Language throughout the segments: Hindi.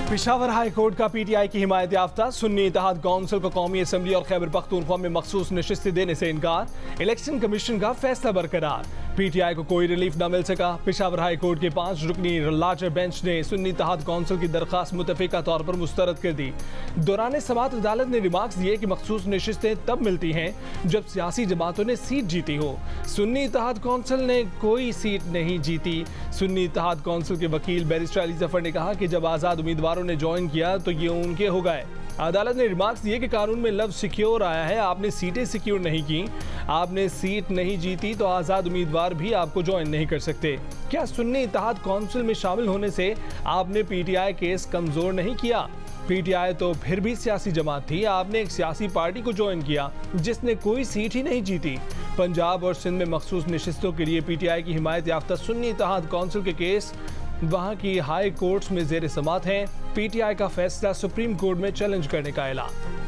पेशावर हाई कोर्ट का पीटीआई की हिमायत याफ्ता सुन्नी इत्तेहाद काउंसिल को कौमी असम्बली और खैबर पख्तूनख्वा में मखसूस नशिस्तें देने से इनकार। इलेक्शन कमीशन का फैसला बरकरार। पीटीआई को कोई रिलीफ न मिल सका। पेशावर हाई कोर्ट के 5 रुकनी लार्जर बेंच ने सुन्नी इत्तेहाद काउंसिल की दरखास्त मुतफिका तौर पर मुस्तरद कर दी। दौरान समाअत अदालत ने रिमार्क्स दिए कि मखसूस नशिस्तें तब मिलती हैं जब सियासी जमातों ने सीट जीती हो। सुन्नी इत्तेहाद काउंसिल ने कोई सीट नहीं जीती। सुन्नी इत्तेहाद काउंसिल के वकील बैरिस्टर अली जफर ने कहा कि जब आज़ाद उम्मीदवारों ने ज्वाइन किया तो ये उनके हो गए। अदालत ने रिमार्क्स दिए कि कानून में लफ्ज सिक्योर आया है, आपने सीटें सिक्योर नहीं की, आपने सीट नहीं जीती तो आज़ाद उम्मीदवार भी आपको ज्वाइन नहीं कर सकते। क्या सुन्नी इत्तेहाद काउंसिल में शामिल होने से आपने पीटीआई केस कमजोर नहीं किया? पीटीआई तो फिर भी सियासी जमात थी। आपने एक सियासी पार्टी को ज्वाइन किया जिसने कोई सीट ही नहीं जीती। पंजाब और सिंध में मखसूस नशिस्तों के लिए पीटीआई की हिमायत याफ्ता सुन्नी इत्तेहाद काउंसिल के केस वहां की हाई कोर्ट्स में जेर समाअत हैं। पीटीआई का फैसला सुप्रीम कोर्ट में चैलेंज करने का ऐलान।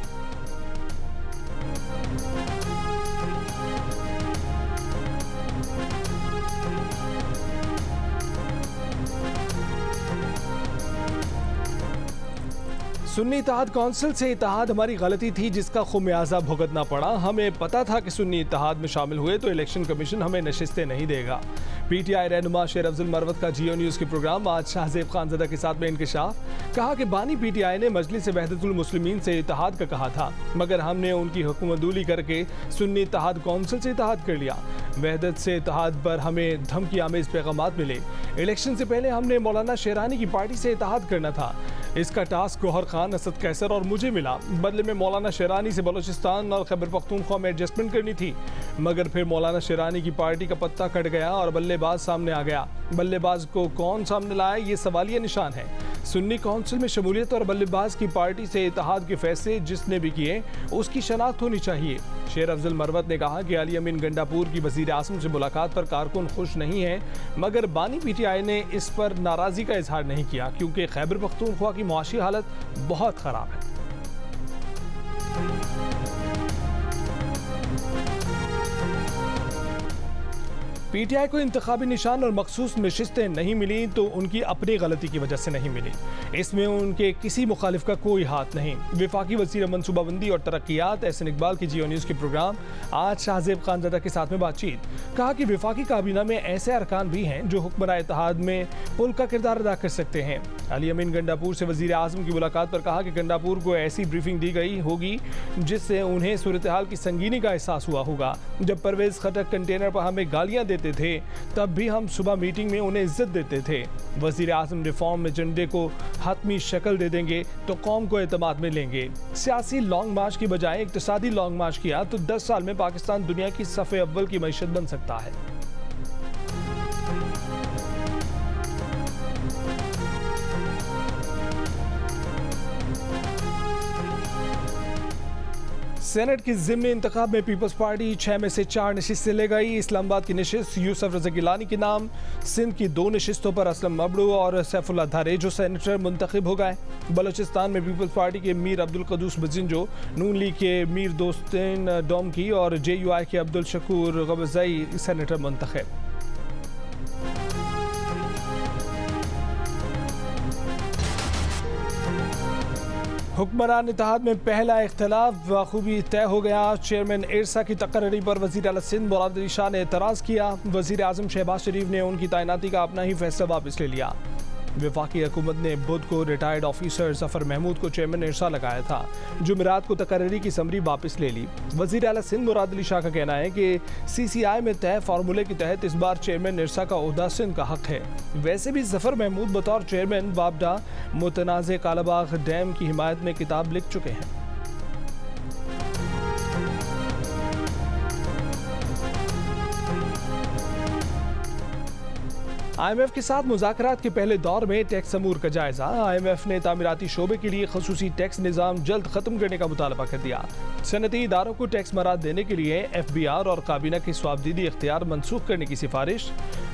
सुन्नी इत्तेहाद काउंसिल से इत्तेहाद हमारी गलती थी जिसका खुमियाजा भुगतना पड़ा। हमें पता था कि सुन्नी इत्तेहाद में शामिल हुए तो इलेक्शन कमीशन हमें नशिस्तें नहीं देगा। पीटीआई रहनुमा शेर अफजल मरवत का जियो न्यूज़ के प्रोग्राम आज शाहजेब खानज़दा के साथ में इंकशाफ। कहा कि बानी पीटीआई ने मजलिस वहदतुल मुस्लिमीन से इत्तेहाद का कहा था, मगर हमने उनकी हुकूमतदूली करके सुन्नी इत्तेहाद काउंसिल से इत्तेहाद कर लिया। वहदत से इत्तेहाद पर हमें धमकी आमेज पैगामात मिले। इलेक्शन से पहले हमने मौलाना शेरानी की पार्टी से इत्तेहाद करना था। इसका टास्क गौहर खान, असद कैसर और मुझे मिला। बदले में मौलाना शेरानी से बलोचिस्तान और खैबर पख्तूनख्वा में एडजस्टमेंट करनी थी, मगर फिर मौलाना शेरानी की पार्टी का पत्ता कट गया और बल्लेबाज सामने आ गया। बल्लेबाज को कौन सामने लाया, ये सवालिया निशान है। सुन्नी काउंसिल में शमूलियत और बल्लेबाज की पार्टी से इत्तेहाद के फैसले जिसने भी किए उसकी शनाख्त होनी चाहिए। शेर अफजल मरवत ने कहा कि अली अमीन गंडापुर की वज़ीर आज़म से मुलाकात पर कारकुन खुश नहीं है, मगर बानी पीटीआई ने इस पर नाराज़गी का इजहार नहीं किया क्योंकि खैबर पख्तूनख्वा की मुआशी हालत बहुत ख़राब है। पीटीआई को इंतखाबी निशान और मखसूस नशिस्तें नहीं मिली तो उनकी अपनी गलती की वजह से नहीं मिली। इसमें उनके किसी मुखालिफ का कोई हाथ नहीं। विफाकी वज़ीर मनसूबाबंदी और तरक्यात एहसन इकबाल की जियो न्यूज़ के प्रोग्राम आज शाहजेब खानज़दा के साथ में बातचीत। कहा कि विफाकी काबीना में ऐसे अरकान भी हैं जो हुक्मरान इत्तेहाद में पुल का किरदार अदा कर सकते हैं। अली अमीन गंडापुर से वज़ीर आज़म की मुलाकात पर कहा कि गंडापुर को ऐसी ब्रीफिंग दी गई होगी जिससे उन्हें सूरत हाल की संगीनी का एहसास हुआ होगा। जब परवेज़ खटक कंटेनर पर हमें गालियाँ देते थे तब भी हम सुबह मीटिंग में उन्हें इज्जत देते थे। वज़ीर आज़म रिफॉर्म एजेंडे को हतमी शक्ल दे देंगे तो कौम को एतमाद में लेंगे। सियासी लॉन्ग मार्च की बजाय इक्तिसादी लॉन्ग मार्च किया तो 10 साल में पाकिस्तान दुनिया की सफ़े अव्वल की मईशत बन सकता है। सेनेट की ज़िम्नी इंतखाब में पीपल्स पार्टी 6 में से 4 नशिस्तें ले गई। इस्लामाबाद की नशिस्त यूसुफ रज़ा गिलानी के नाम, सिंध की 2 नशिस्तों पर असलम मबड़ू और सैफुल्लाह धारेजो सेनेटर मुंतखब हो गए। बलोचिस्तान में पीपल्स पार्टी के मीर अब्दुल कदूस बजिंजो, नून लीग के मीर दोस्तिन डोमकी और JUI के अब्दुल शकूर गबज़ई सेनेटर मुंतखब। हुक्मरान इत्तेहाद में पहला इख्तलाफ बखूबी तय हो गया। चेयरमैन इरसा की तकर्री पर वज़ीर आला सिंध मुराद अली शाह ने एतराज़ किया। वज़ीर आज़म शहबाज शरीफ ने उनकी तैनाती का अपना ही फैसला वापस ले लिया। वफाकी हुकूमत ने बुध को रिटायर्ड ऑफिसर ज़फ़र महमूद को चेयरमैन इरसा लगाया था। जुमेरात को तकर्री की समरी वापस ले ली। वज़ीर आला सिंध मुराद अली शाह का कहना है कि CCI में तय फार्मूले के तहत इस बार चेयरमैन इरसा का ओहदा सिंध का हक है। वैसे भी ज़फ़र महमूद बतौर चेयरमैन वापडा मुतनाज़ कालाबाग डैम की हिमायत में किताब लिख चुके हैं। IMF के साथ मुज़ाकरात के पहले दौर में टैक्स अमूर का जायजा। IMF ने तामीराती शोबे के लिए खसूसी टैक्स निज़ाम जल्द ख़त्म करने का मुतालबा कर दिया। सनती इदारों को टैक्स मराद देने के लिए FBR और काबीना की स्वाबदीदी इख्तियार मनसूख करने की सिफारिश।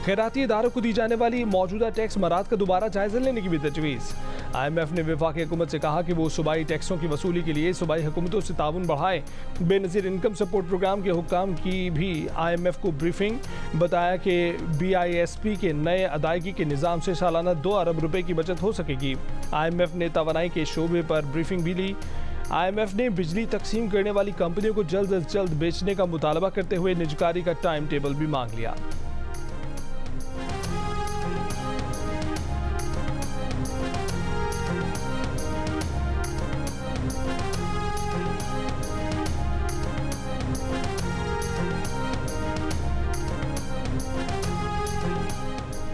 खैराती इदारों को दी जाने वाली मौजूदा टैक्स मराद का दोबारा जायजा लेने की भी तजवीज़। IMF ने वफाकी हुकूमत से कहा कि वो सूबाई टैक्सों की वसूली के लिए सूबाई हुकूमतों से ताउन बढ़ाए। बेनज़ीर इनकम सपोर्ट प्रोग्राम के हुक्काम की भी IMF को ब्रीफिंग, बताया कि BISP के नए अदायगी के निज़ाम से सालाना 2 अरब रुपए की बचत हो सकेगी। IMF ने तवानाई के शोबे पर ब्रीफिंग भी ली। IMF ने बिजली तकसीम करने वाली कंपनियों को जल्द अज जल्द बेचने का मुतालबा करते हुए निजकारी का टाइम टेबल भी मांग लिया।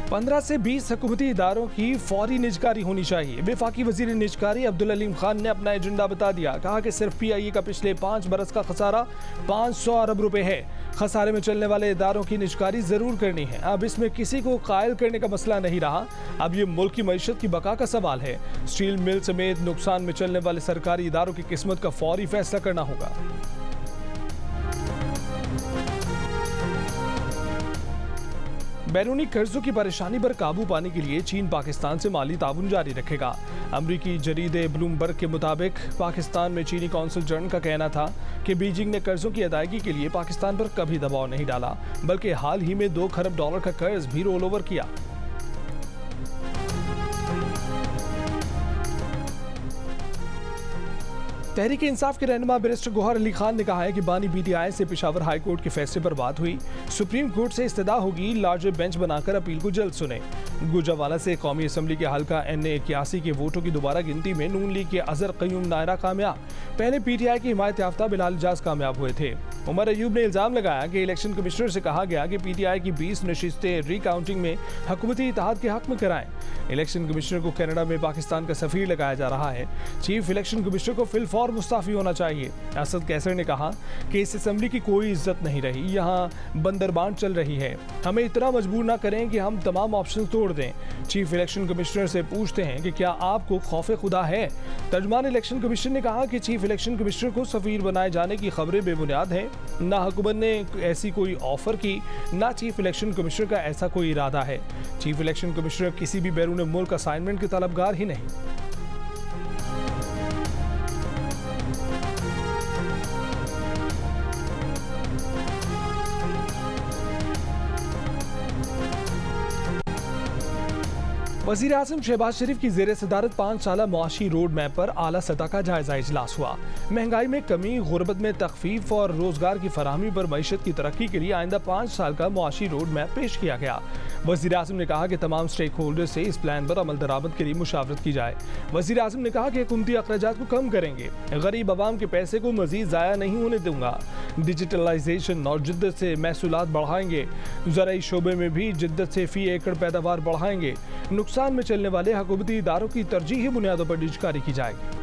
पंद्रह से 20 हुकूमती इदारों की फौरी निजकारी होनी चाहिए। वफाकी वजीर निजकारी अब्दुल अलीम खान ने अपना एजेंडा बता दिया। कहा कि सिर्फ PIA का पिछले 5 बरस का खसारा 500 अरब रुपए है। खसारे में चलने वाले इदारों की निजकारी जरूर करनी है। अब इसमें किसी को कायल करने का मसला नहीं रहा। अब ये मुल्क की मईशत की बका का सवाल है। स्टील मिल समेत नुकसान में चलने वाले सरकारी इदारों की किस्मत का फौरी फैसला करना होगा। बैरूनी कर्जों की परेशानी पर काबू पाने के लिए चीन पाकिस्तान से माली ताउन जारी रखेगा। अमरीकी जरीदे ब्लूमबर्ग के मुताबिक पाकिस्तान में चीनी कौंसल जनरल का कहना था कि बीजिंग ने कर्जों की अदायगी के लिए पाकिस्तान पर कभी दबाव नहीं डाला, बल्कि हाल ही में $2 खरब का कर्ज भी रोल ओवर किया। तहरीक इंसाफ के रहनुमा बैरिस्टर गौहर अली खान ने कहा है कि बानी PTI से पेशावर हाई कोर्ट के फैसले पर बात हुई। सुप्रीम कोर्ट से इस्तदा होगी लार्जर बेंच बनाकर अपील को जल्द सुने। गुजरावाला से कौमी असम्बली के हल्का NA81 के वोटों की दोबारा गिनती में नून लीग के अजहर कयूम नायरा कामयाब। पहले PTI की हिमायत याफ्ता बिलाल इजाज कामयाब हुए थे। उमर अयूब ने इल्जाम लगाया कि इलेक्शन कमिश्नर से कहा गया कि PTI की 20 नशिस्तें रिकाउंटिंग में हुकूमती इत्तेहाद के हक में कराएं। इलेक्शन कमिश्नर को कनाडा में पाकिस्तान का सफीर लगाया जा रहा है। चीफ इलेक्शन कमिश्नर को फिलफौर मुस्ताफी होना चाहिए। असद कैसर ने कहा कि इस असेंबली की कोई इज्जत नहीं रही, यहाँ बंदरबांट चल रही है। हमें इतना मजबूर ना करें कि हम तमाम ऑप्शन तोड़ दें। चीफ इलेक्शन कमिश्नर से पूछते हैं कि क्या आपको खौफे खुदा है। तर्जमान इलेक्शन कमिश्नर ने कहा कि चीफ इलेक्शन कमिश्नर को सफीर बनाए जाने की खबरें बेबुनियाद हैं। ना हुकूमत ने ऐसी कोई ऑफर की, ना चीफ इलेक्शन कमिश्नर का ऐसा कोई इरादा है। चीफ इलेक्शन कमिश्नर किसी भी बैरून मुल्क असाइनमेंट के तलबगार ही नहीं। वज़ीर आज़म शहबाज शरीफ की ज़ेर सदारत 5 साला मुआशी रोड मैप पर आला सतह का जायजा इजलास हुआ। महंगाई में कमी, गुर्बत में तखफीफ और रोजगार की फराहमी पर मईशत की तरक्की के लिए आइंदा 5 साल का मुआशी रोड मैप पेश किया गया। वज़ीर आज़म ने कहा कि तमाम स्टेक होल्डर से इस प्लान पर अमल दरामद के लिए मुशावरत की जाए। वज़ीर आज़म ने कहा कि हुकूमती अखराजात को कम करेंगे, गरीब आवाम के पैसे को मजीद ज़ाया नहीं होने दूंगा। डिजिटलाइजेशन और जिद्दत से महसूलात बढ़ाएंगे। ज़राई शोबे में भी जिद्दत से फी एकड़ पैदावार बढ़ाएंगे। नुकसान में चलने वाले हुकूमती इदारों की तरजीही बुनियादों पर निजकारी की जाएगी।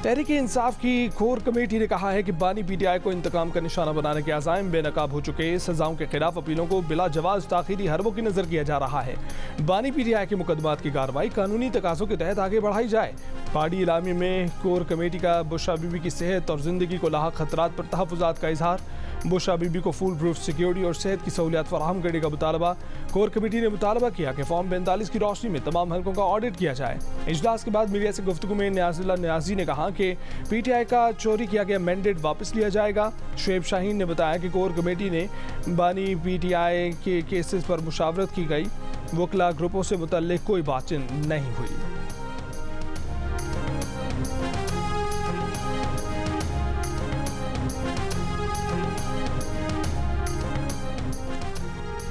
तहरीक इंसाफ की कोर कमेटी ने कहा है कि बानी PTI को इंतकाम का निशाना बनाने के अज़ाइम बेनकाब हो चुके सजाओं के खिलाफ अपीलों को बिला जवाज ताखीरी हरबों की नजर किया जा रहा है। बानी PTI के मुकदमात की कार्रवाई कानूनी तकाज़ों के तहत आगे बढ़ाई जाए। पार्टी इलामी में कोर कमेटी का बुशरा बीबी की सेहत और जिंदगी को लाहक खतरात पर तहफ़्फ़ुज़ात का इजहार। बुशरा बीबी को फुल प्रूफ सिक्योरिटी और सेहत की सहूलियात फराहम करने का मुतालबा। कोर कमेटी ने मुतालबा किया कि फॉर्म 42 की रोशनी में तमाम हल्कों का ऑडिट किया जाए। इजलास के बाद मीडिया से गुफ्तगू में न्याज़ुल्लाह न्याज़ी ने कहा कि PTI का चोरी किया गया मैंडेट वापस लिया जाएगा। शुएब शाहीन ने बताया कि कोर कमेटी ने बानी PTI के केसेस पर मुशावरत की गई। वकला ग्रुपों से मुतल्लिक कोई बातचीत नहीं हुई।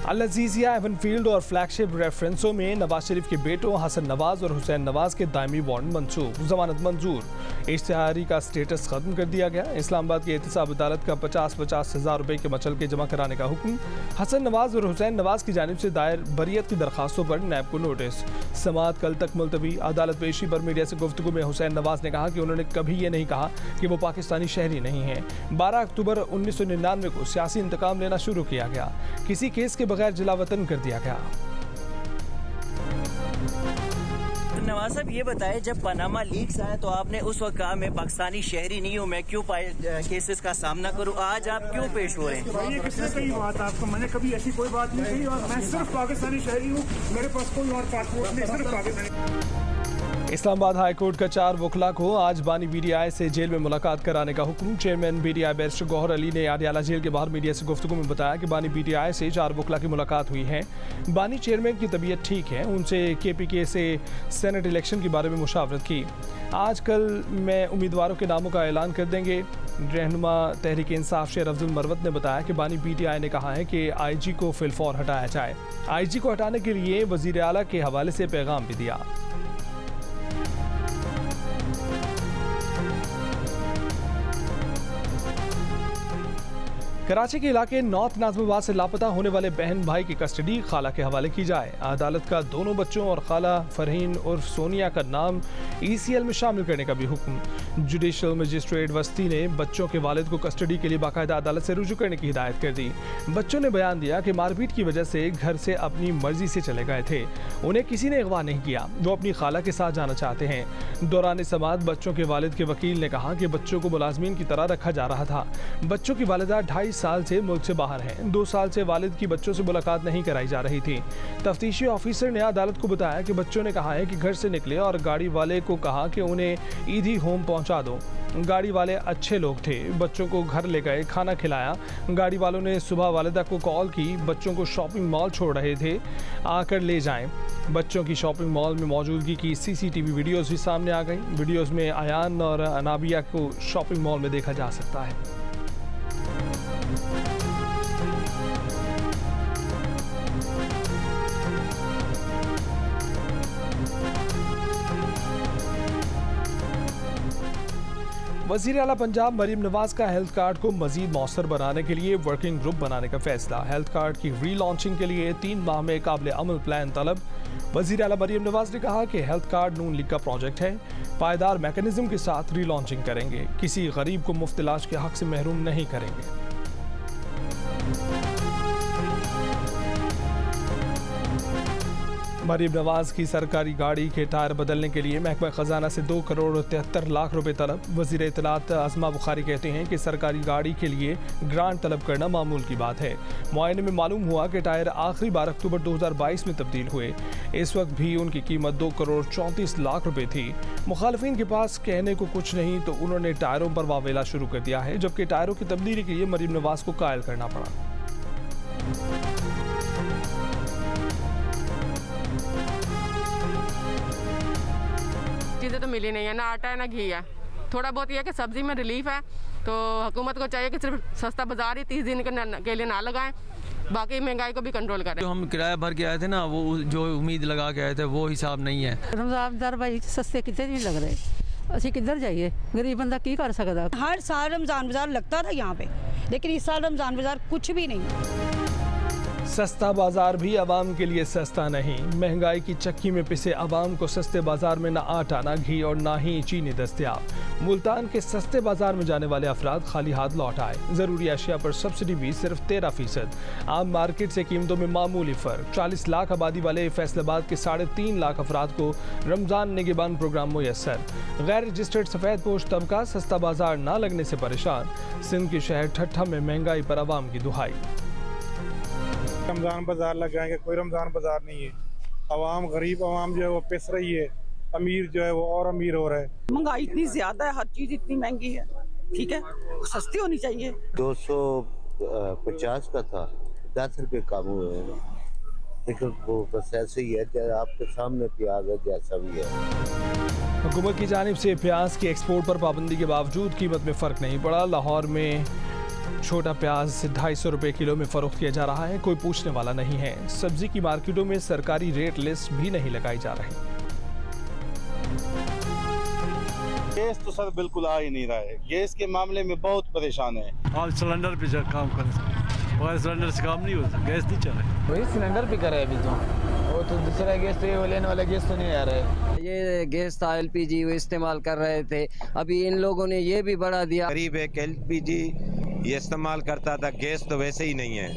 अल-अज़ीज़िया एवनफील्ड और फ्लैगशिप रेफरेंसों में नवाज शरीफ के बेटों हसन नवाज और हुसैन नवाज के दायमी वारंट मंसूख, जमानत मंजूर। इश्तिहारी का स्टेटस खत्म कर दिया गया। इस्लामाबाद की एहतसाब अदालत का 50-50 हज़ार रुपए के मचल के जमा कराने का हुक्म। हसन नवाज और हुसैन नवाज की जानिब से दायर बरियत की दरखास्तों पर नैब को नोटिस। समाअत कल तक मुलतवी। अदालत पेशी पर मीडिया से गुफ्तगू में हुसैन नवाज ने कहा कि उन्होंने कभी ये नहीं कहा कि वो पाकिस्तानी शहरी नहीं है। 12 अक्टूबर 1999 को सियासी इंतकाम लेना शुरू किया गया। किसी केस के बगैर जिला वतन कर दिया गया। नवाज साहब ये बताएं, जब पनामा लीक्स आए तो आपने उस वक्त कहा मैं पाकिस्तानी शहरी नहीं हूँ, मैं क्यों केसेस का सामना करूँ, आज आप क्यों पेश हो रहे हैं? ये किसने कही बात आपको? मैंने कभी ऐसी कोई बात नहीं कही और मैं सिर्फ पाकिस्तानी शहरी हूँ, मेरे पास कोई और पासपोर्ट नहीं, सिर्फ पाकिस्तानी। इस्लामाबाद हाई कोर्ट का 4 वकला को आज बानी बीडीआई से जेल में मुलाकात कराने का हुक्म। चेयरमैन बीडीआई बैरिस्टर गौहर अली ने आडियाला जेल के बाहर मीडिया से गुफ्तगू में बताया कि बानी बीडीआई से 4 वकला की मुलाकात हुई है। बानी चेयरमैन की तबीयत ठीक है, उनसे केपीके से सेनेट इलेक्शन के बारे में मुशावरत की। आज कल में उम्मीदवारों के नामों का ऐलान कर देंगे। रहनुमा तहरीक इंसाफ शेर अफजल मरवत ने बताया कि बानी बीटीआई ने कहा है कि आईजी को फिलफौर हटाया जाए। आईजी को हटाने के लिए वजीर आला के हवाले से पैगाम भी दिया। कराची के इलाके नॉर्थ नाज़िमाबाद से लापता होने वाले बहन भाई की कस्टडी खाला के हवाले की जाए। अदालत का दोनों बच्चों और खाला फरहीन उर्फ सोनिया का नाम ECL में शामिल करने का भी हुक्म। जुडिशल मजिस्ट्रेट वस्ती ने बच्चों के वालिद को कस्टडी के लिए बाकायदा अदालत से रुजू करने की हिदायत कर दी। बच्चों ने बयान दिया कि मारपीट की वजह से घर से अपनी मर्जी से चले गए थे, उन्हें किसी ने अगवा नहीं किया, वो अपनी खाला के साथ जाना चाहते हैं। दौरान समाअत बच्चों के वालिद के वकील ने कहा कि बच्चों को मुलाजमीन की तरह रखा जा रहा था। बच्चों की वालिदा 2.5 साल से मुल्क से बाहर हैं। 2 साल से वालिद की बच्चों से मुलाकात नहीं कराई जा रही थी। तफ्तीशी ऑफिसर ने अदालत को बताया कि बच्चों ने कहा है कि घर से निकले और गाड़ी वाले को कहा कि उन्हें ईदी होम पहुंचा दो। गाड़ी वाले अच्छे लोग थे, बच्चों को घर ले गए, खाना खिलाया। गाड़ी वालों ने सुबह वालिदा को कॉल की, बच्चों को शॉपिंग मॉल छोड़ रहे थे, आकर ले जाएं। बच्चों की शॉपिंग मॉल में मौजूदगी की CCTV वीडियोस भी सामने आ गई। वीडियोस में अयान और अनाबिया को शॉपिंग मॉल में देखा जा सकता है। वज़ीर आला पंजाब मरीम नवाज का हेल्थ कार्ड को मजीद मौसर बनाने के लिए वर्किंग ग्रुप बनाने का फैसला। हेल्थ कार्ड की री-लॉन्चिंग के लिए 3 माह में काबिल अमल प्लान तलब। वज़ीर आला मरीम नवाज ने कहा कि हेल्थ कार्ड नून लीग का प्रोजेक्ट है, पायदार मैकेनिज्म के साथ री-लॉन्चिंग करेंगे, किसी गरीब को मुफ्त इलाज के हक से महरूम नहीं करेंगे। मरीम नवाज की सरकारी गाड़ी के टायर बदलने के लिए महकमा खजाना से 2 करोड़ 73 लाख रुपए तलब। वज़ीर इत्तलात आज़मा बुखारी कहते हैं कि सरकारी गाड़ी के लिए ग्रांट तलब करना मामूल की बात है। मुआयने में मालूम हुआ कि टायर आखिरी बार अक्टूबर 2022 में तब्दील हुए। इस वक्त भी उनकी कीमत 2 करोड़ 34 लाख रुपए थी। मुखालिफिन के पास कहने को कुछ नहीं तो उन्होंने टायरों पर वावेला शुरू कर दिया है, जबकि टायरों की तब्दीली के लिए मरीम नवाज को कायल करना पड़ा। चीज़ें तो मिली नहीं है, ना आटा है ना घी है। थोड़ा बहुत ये है कि सब्जी में रिलीफ है, तो हुकूमत को चाहिए कि सिर्फ सस्ता बाजार ही 30 दिन के लिए ना लगाएं, बाकी महंगाई को भी कंट्रोल करें। जो हम किराया भर के आए थे ना, वो जो उम्मीद लगा के आए थे वो हिसाब नहीं है। रमजान भाई सस्ते कितने नहीं लग रहे, असं किधर जाइए, गरीब बंदा की कर सकता। हर साल रमजान बाजार लगता था यहाँ पे, लेकिन इस साल रमजान बाजार कुछ भी नहीं। सस्ता बाजार भी आवाम के लिए सस्ता नहीं। महंगाई की चक्की में पिसे आवाम को सस्ते बाजार में ना आटा, ना घी और ना ही चीनी दस्तयाब। मुल्तान के सस्ते बाजार में जाने वाले अफराद खाली हाथ लौट आए। जरूरी अशिया पर सब्सिडी भी सिर्फ 13%। आम मार्केट से कीमतों में मामूली फर्क। 40 लाख आबादी वाले फैसलाबाद के 3.5 लाख अफराद को रमजान निगहबान प्रोग्राम मुयस्सर। गैर रजिस्टर्ड सफेद पोश तबका सस्ता बाजार ना लगने से परेशान। सिंध के शहर ठट्ठा में महंगाई पर आवाम की दुहाई। रमजान बाजार लग जाएंगे, कोई रमजान बाजार नहीं है। आवाम गरीब आवाम जो है वो पिस रही है, अमीर जो है वो और अमीर हो रहा है। महंगाई इतनी ज्यादा है, हर चीज इतनी महंगी है। ठीक है, सस्ती होनी चाहिए। 250 का था, 10 रुपए कम हुए हैं, लेकिन वो बस ऐसे ही है, आपके सामने प्याज है जैसा भी है। हुकूमत की जानिब से प्याज की एक्सपोर्ट पर पाबंदी के बावजूद कीमत में फ़र्क नहीं पड़ा। लाहौर में छोटा प्याज 250 रुपये किलो में फ़रोख्त किया जा रहा है, कोई पूछने वाला नहीं है। सब्जी की मार्केटों में सरकारी रेट लिस्ट भी नहीं लगाई जा रही। गैस तो सर बिल्कुल आ ही नहीं रहा है, गैस के मामले में बहुत परेशान है। आप सिलेंडर पे काम करें, सिलेंडर से काम नहीं होता, गैस नहीं चल रहा। वही सिलेंडर पे करे अभी तो, वो तो दूसरा गैस तो ये लेने वाला गैस तो नहीं आ रहा है। ये गैस था LPG वो इस्तेमाल कर रहे थे, अभी इन लोगों ने ये भी बढ़ा दिया। गरीब एक LPG ये इस्तेमाल करता था, गैस तो वैसे ही नहीं है,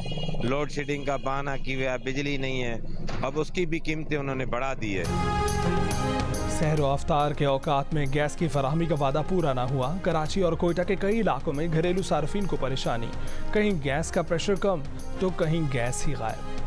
लोड शेडिंग का बहाना की हुआ, बिजली नहीं है, अब उसकी भी कीमतें उन्होंने बढ़ा दी है। सहर व अफ्तार के औकात में गैस की फराहमी का वादा पूरा ना हुआ। कराची और कोयटा के कई इलाकों में घरेलू सार्फिन को परेशानी, कहीं गैस का प्रेशर कम तो कहीं गैस ही गायब।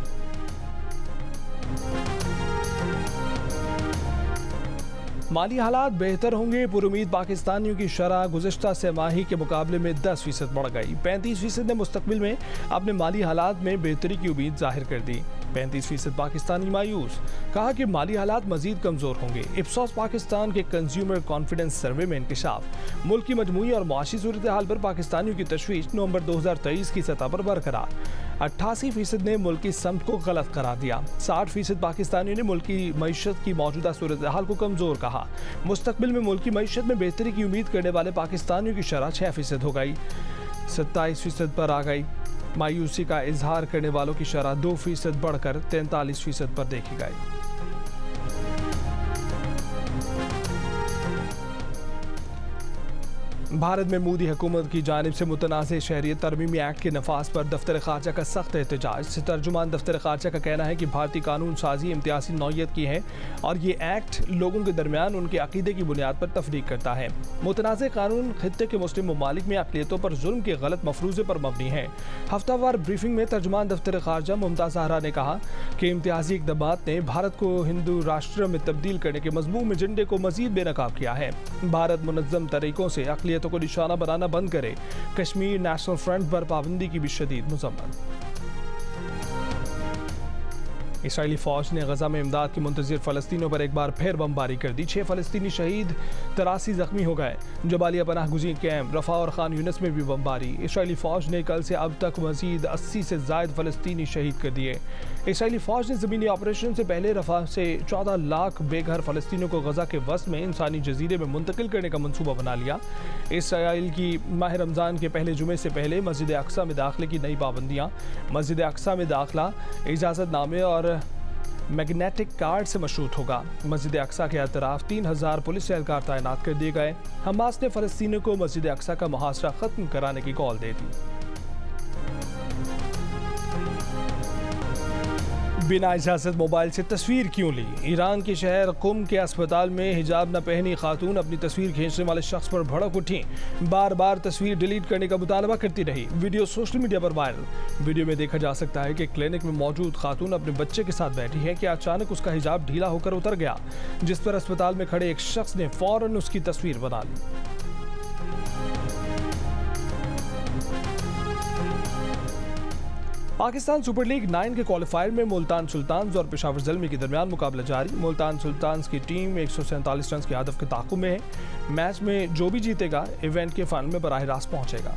माली हालात बेहतर होंगे, पुरुमीद पाकिस्तानियों की शरह गुज़िश्ता छमाही के मुकाबले में 10% बढ़ गई। 35% ने मुस्तकबिल में अपने माली हालात में बेहतरी की उम्मीद जाहिर कर दी। 35% पाकिस्तानी मायूस, कहा कि माली हालात मजीद कमज़ोर होंगे। इप्सॉस पाकिस्तान के कंज्यूमर कॉन्फिडेंस सर्वे में इंकशाफ, मुल्क की मजमूई और माशी सूरत हाल पर पाकिस्तानियों की तशवीश नवंबर 2023 की सतह पर बरकरार। 88% ने मुल्क की समत को गलत करार दिया। 60% पाकिस्तानियों ने मुल्क की मईशत की मौजूदा सूरत हाल को कमज़ोर कहा। मुस्तकबिल में मुल्क की मईशत में बेहतरी की उम्मीद करने वाले पाकिस्तानियों की शरह 6% हो गई, 27% पर आ गई। मायूसी का इजहार करने वालों की शरह 2% बढ़कर 43% पर देखी गई। भारत में मोदी हुकूमत की जानिब से मुतनाज़ शहरियत तरमीमी एक्ट के नफाज पर दफ्तर ख़ारजा का सख्त एहतजाज। तर्जुमान दफ्तर ख़ारजा का कहना है कि भारतीय कानून साजी इम्तियाजी नौयत की है और ये एक्ट लोगों के दरमियान उनके अकीदे की बुनियाद पर तफरीक करता है। मुतनाज़ कानून खित्ते के मुस्लिम ममालिक में अक़लियतों पर जुल्म के गलत मफरूज़े पर मबनी है। हफ्तावार ब्रीफिंग में तर्जुमान दफ्तर ख़ारजा मुमताज़ ज़हरा ने कहा कि इम्तियाजी इक़दामात ने भारत को हिंदू राष्ट्र में तब्दील करने के मज़मूम एजेंडे को मज़ीद बेनकाब किया है। भारत मुनज़्ज़म तरीक़ों से अक़लियतों को निशाना बनाना बंद करे। कश्मीर नेशनल फ्रंट पर पाबंदी की भी शदीद मज़म्मत। इसराइली फौज ने गजा में इमदाद के मुंतज़िर फ़लस्तीनियों पर एक बार फिर बमबारी कर दी। 6 फ़लस्तीनी शहीद, 83 जख्मी हो गए। जबालिया पनाह गुज़ीर कैंप, रफ़ा और खान यूनिस में भी बमबारी। इसराइली फ़ौज ने कल से अब तक मज़ीद 80 से ज़ायद फ़लस्तीनी शहीद कर दिए। इसराइली फ़ौज ने ज़मीनी ऑपरेशन से पहले रफ़ा से 14 लाख बेघर फ़लस्तीनियों को गजा के वस्त में इंसानी जजीरे में मुंतकिल करने का मनसूबा बना लिया। इसराइल की माह रमज़ान के पहले जुमे से पहले मस्जिद अक्सा में दाखिले की नई पाबंदियाँ। मस्जिद अक्सा में दाखिला इजाज़तनामे और मैग्नेटिक कार्ड से मशरूत होगा। मस्जिद अक्सा के अतराफ 3000 पुलिस एहलकार तैनात कर दिए गए। हमास ने फ़लस्तीनियों को मस्जिद अक्सा का मुहासरा ख़त्म कराने की कॉल दे दी। बिना इजाज़त मोबाइल से तस्वीर क्यों ली? ईरान के शहर कुम के अस्पताल में हिजाब न पहनी खातून अपनी तस्वीर खींचने वाले शख्स पर भड़क उठी। बार बार तस्वीर डिलीट करने का मुतालबा करती रही। वीडियो सोशल मीडिया पर वायरल। वीडियो में देखा जा सकता है कि क्लिनिक में मौजूद खातून अपने बच्चे के साथ बैठी है कि अचानक उसका हिजाब ढीला होकर उतर गया, जिस पर अस्पताल में खड़े एक शख्स ने फौरन उसकी तस्वीर बना ली। पाकिस्तान सुपर लीग 9 के क्वालिफायर में मुल्तान सुल्तान्स और पेशावर ज़ल्मी के दरमियान मुकाबला जारी। मुल्तान सुल्तान्स की टीम 147 रन के हदफ के ताक़ुब में है। मैच में जो भी जीतेगा इवेंट के फाइनल में बराह रास्त पहुंचेगा।